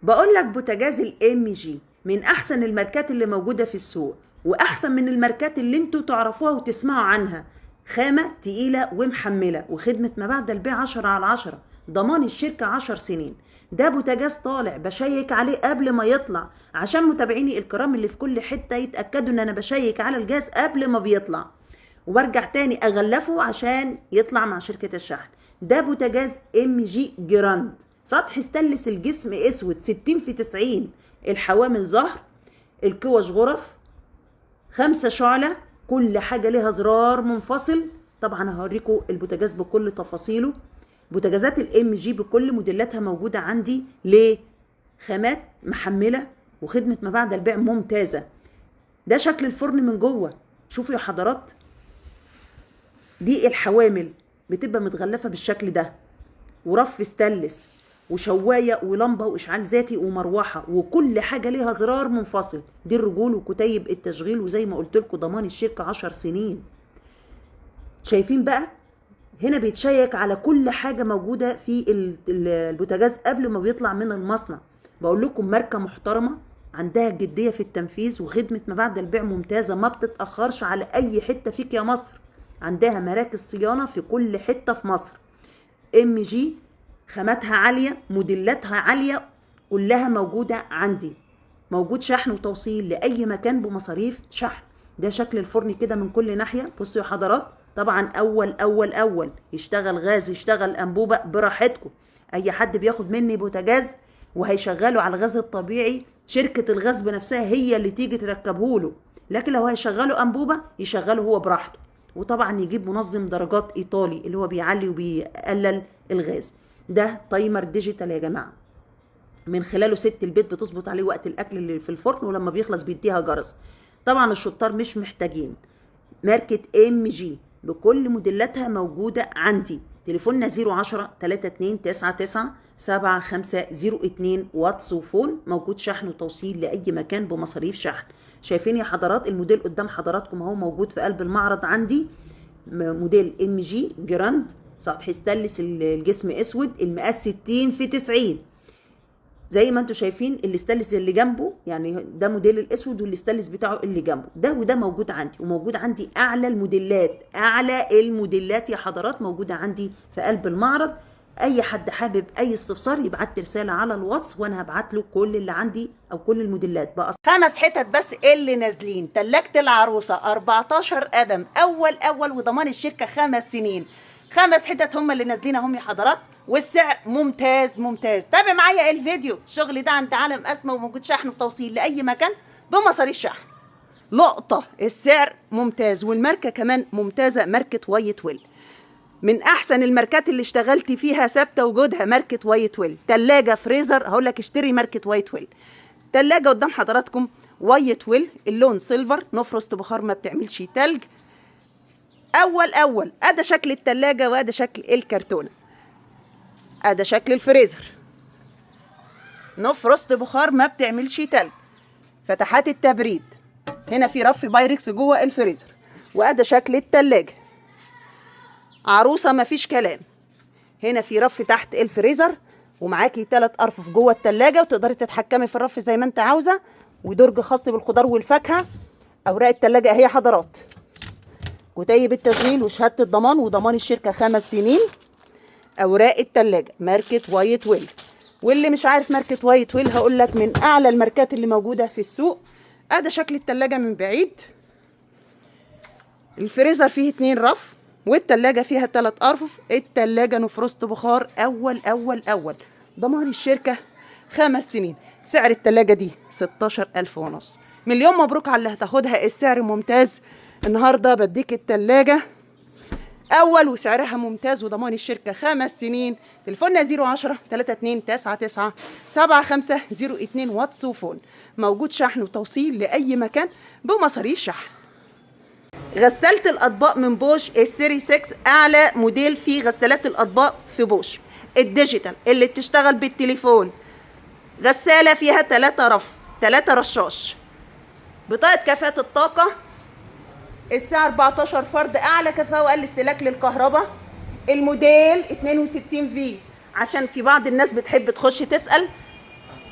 بقول لك بوتاجاز الام جي من احسن الماركات اللي موجوده في السوق، واحسن من الماركات اللي انتوا تعرفوها وتسمعوا عنها. خامه تقيله ومحمله، وخدمه ما بعد البيع 10/10، ضمان الشركه 10 سنين. ده بوتاجاز طالع بشيك عليه قبل ما يطلع، عشان متابعيني الكرام اللي في كل حته يتاكدوا ان انا بشيك على الجهاز قبل ما بيطلع، وبرجع تاني اغلفه عشان يطلع مع شركه الشحن. ده بوتاجاز ام جي جراند، سطح ستانلس، الجسم اسود، 60 في 90، الحوامل زهر، الكوش غرف، 5 شعلة، كل حاجة ليها زرار منفصل. طبعا هوريكم البوتاجاز بكل تفاصيله. بوتاجازات الام جي بكل موديلاتها موجودة عندي. ليه؟ خامات محملة وخدمة ما بعد البيع ممتازة. ده شكل الفرن من جوه، شوفوا يا حضرات. دي الحوامل بتبقى متغلفة بالشكل ده، ورف ستانلس، وشوايه ولمبه واشعال ذاتي ومروحه، وكل حاجه ليها زرار منفصل. دي الرجول وكتيب التشغيل، وزي ما قلت لكم ضمان الشركه 10 سنين. شايفين بقى؟ هنا بيتشيك على كل حاجه موجوده في البوتاجاز قبل ما بيطلع من المصنع. بقول لكم ماركه محترمه، عندها جديه في التنفيذ، وخدمه ما بعد البيع ممتازه، ما بتتاخرش على اي حته فيك يا مصر. عندها مراكز صيانه في كل حته في مصر. ام جي خاماتها عالية، موديلاتها عالية، كلها موجودة عندي. موجود شحن وتوصيل لأي مكان بمصاريف شحن. ده شكل الفرن كده من كل ناحية. بصوا يا حضرات، طبعا أول يشتغل غاز يشتغل أنبوبة براحتكم. أي حد بياخد مني بوتاجاز وهيشغله على الغاز الطبيعي، شركة الغاز بنفسها هي اللي تيجي تركبهوله. لكن لو هيشغله أنبوبة يشغله هو براحته. وطبعا يجيب منظم درجات إيطالي اللي هو بيعلي وبيقلل الغاز. ده تايمر ديجيتال يا جماعه، من خلاله ست البيت بتظبط عليه وقت الاكل اللي في الفرن، ولما بيخلص بيديها جرس. طبعا الشطار مش محتاجين. ماركه ام جي بكل موديلاتها موجوده عندي. تليفوننا 010 3299 7502 واتس وفون. موجود شحن وتوصيل لاي مكان بمصاريف شحن. شايفين يا حضرات الموديل قدام حضراتكم اهو، موجود في قلب المعرض عندي. موديل ام جي جراند، سطح ستانلس، الجسم اسود، المقاس 60 في 90. زي ما انتم شايفين الاستانلس اللي جنبه، يعني ده موديل الاسود والاستانلس بتاعه اللي جنبه ده، وده موجود عندي. وموجود عندي اعلى الموديلات يا حضرات، موجوده عندي في قلب المعرض. اي حد حابب اي استفسار يبعت لي رساله على الواتس، وانا هبعت له كل اللي عندي او كل الموديلات بقى. 5 حتت بس اللي نازلين. تلاجة العروسه 14 قدم، اول وضمان الشركه 5 سنين. 5 حتت هم اللي نازلين اهم يا حضرات، والسعر ممتاز. تابع معايا الفيديو. الشغل ده عند عالم اسمى، وموجود شحن وتوصيل لاي مكان بمصاريف شحن. لقطه، السعر ممتاز، والماركه كمان ممتازه، ماركه وايت ويل. من احسن الماركات اللي اشتغلت فيها ثابته وجودها ماركه وايت ويل. تلاجه فريزر، هقول لك اشتري ماركه وايت ويل. تلاجه قدام حضراتكم وايت ويل، اللون سيلفر، نفرست بخار، ما بتعملش تلج. اول ادي شكل التلاجة، وادي شكل الكرتونة، ادي شكل الفريزر، نفرست بخار، ما بتعملش تلج. فتحات التبريد، هنا في رف بايركس جوه الفريزر. وادي شكل التلاجة، عروسة ما فيش كلام. هنا في رف تحت الفريزر، ومعاكي 3 ارفف جوه التلاجة، وتقدري تتحكمي في الرف زي ما انت عاوزة. ودرج خاص بالخضار والفاكهة. اوراق التلاجة اهي يا حضرات، كتيب التشغيل وشهاده الضمان، وضمان الشركه 5 سنين. اوراق التلاجة ماركه وايت ويل. واللي مش عارف ماركه وايت ويل، هقول لك من اعلى الماركات اللي موجوده في السوق. ادي شكل التلاجة من بعيد. الفريزر فيه 2 رف، والتلاجة فيها 3 ارفف. التلاجة نفرست بخار، اول ضمان الشركه 5 سنين. سعر التلاجة دي 16,500 ونص. مليون مبروك على اللي هتاخدها، السعر ممتاز. النهارده بديك التلاجة اول وسعرها ممتاز، وضمان الشركه 5 سنين. تليفوننا 010 3299 7502 واتس وفون. موجود شحن وتوصيل لاي مكان بمصاريف شحن. غسالة الاطباق من بوش السيري 6، اعلى موديل في غسالات الاطباق في بوش الديجيتال اللي بتشتغل بالتليفون. غسالة فيها 3 رف، 3 رشاش، بطاقة كفاءة الطاقة، الساعة 14 فرد، أعلى كفاءة وأقل استهلاك للكهرباء. الموديل 62 في، عشان في بعض الناس بتحب تخش تسأل.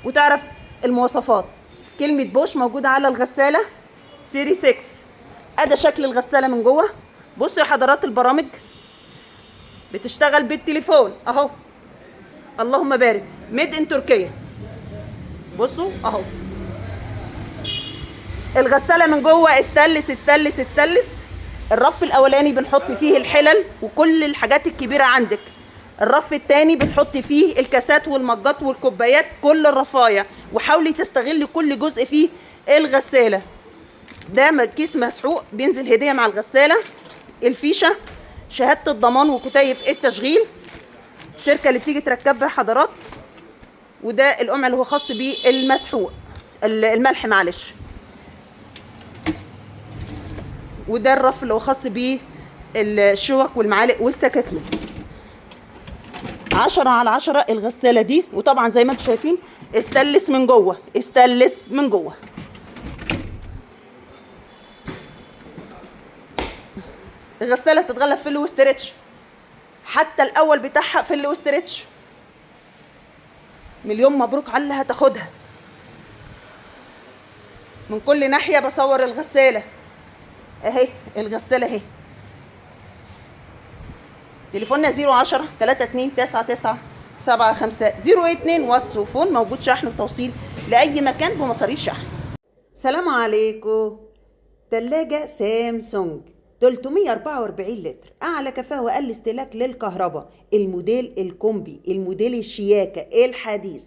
وتعرف المواصفات. كلمة بوش موجودة على الغسالة سيري 6. ادي شكل الغسالة من جوه. بصوا يا حضرات، البرامج بتشتغل بالتليفون اهو، اللهم بارك، ميد ان تركيا. بصوا اهو الغسالة من جوه استانلس استانلس استانلس. الرف الاولاني بنحط فيه الحلل وكل الحاجات الكبيرة عندك. الرف التاني بتحط فيه الكاسات والمجات والكوبايات، كل الرفايع، وحاولي تستغلي كل جزء فيه الغسالة. ده كيس مسحوق بينزل هدية مع الغسالة. الفيشة، شهادة الضمان وكتيب التشغيل، الشركة اللي بتيجي تركبها حضرات. وده القمع اللي هو خاص بالمسحوق، الملح معلش. وده الرف اللي هو خاص بالشوك والمعالق والسكاكين. 10/10 الغسالة دي. وطبعا زي ما انتم شايفين استانلس من جوه، استانلس من جوه. الغسالة تتغلف فل وستريتش، حتى الاول بتاعها فل وستريتش. مليون مبروك على اللي هتاخدها. من كل ناحية بصور الغسالة اهي، الغسالة اهي. تليفوننا 010 3299 7502 واتس وفون. موجود شحن وتوصيل لأي مكان بمصاريف شحن. سلام عليكم. تلاجة سامسونج 344 لتر، أعلى كفاءة وأقل استهلاك للكهرباء. الموديل الكومبي، الموديل الشياكة الحديث.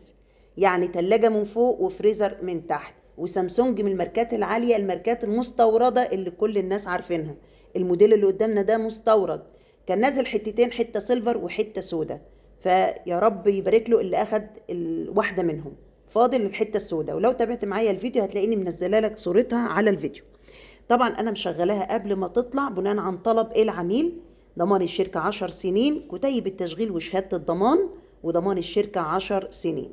يعني تلاجة من فوق وفريزر من تحت. وسامسونج من الماركات العالية، الماركات المستوردة اللي كل الناس عارفينها. الموديل اللي قدامنا ده مستورد، كان نازل حتتين، حتة سيلفر وحتة سودا، فيا رب يبارك له اللي أخد واحدة منهم. فاضل الحتة السودا. ولو تابعت معايا الفيديو هتلاقيني منزله لك صورتها على الفيديو. طبعا انا مشغلاها قبل ما تطلع بناء عن طلب العميل. ضمان الشركة 10 سنين، كتيب التشغيل وشهادة الضمان، وضمان الشركة 10 سنين.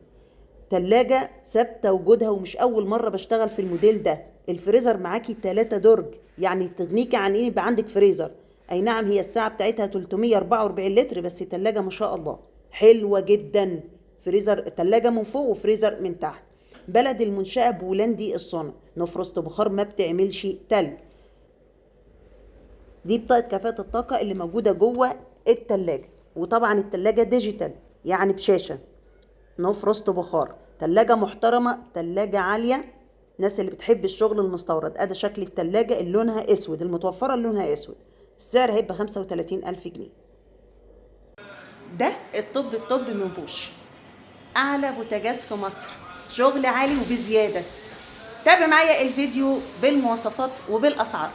تلاجة ثابتة وجودها، ومش أول مرة بشتغل في الموديل ده. الفريزر معاكي 3 درج، يعني تغنيكي عن إيه يبقى عندك فريزر. أي نعم هي الساعة بتاعتها 344 لتر، بس تلاجة ما شاء الله حلوة جدا. فريزر، تلاجة من فوق وفريزر من تحت. بلد المنشأة بولندي الصنع، نفرست بخار، ما بتعملش تلج. دي بطاقة كفاءة الطاقة اللي موجودة جوه التلاجة. وطبعا التلاجة ديجيتال، يعني بشاشة، نفرست بخار. تلاجة محترمة، تلاجة عالية، الناس اللي بتحب الشغل المستورد. ادي شكل التلاجة اللي لونها اسود، المتوفرة اللي لونها اسود. السعر هيبقى 35,000 جنيه. ده الطب من بوش، اعلى بوتاجاز في مصر، شغل عالي وبزيادة. تابع معايا الفيديو بالمواصفات وبالاسعار.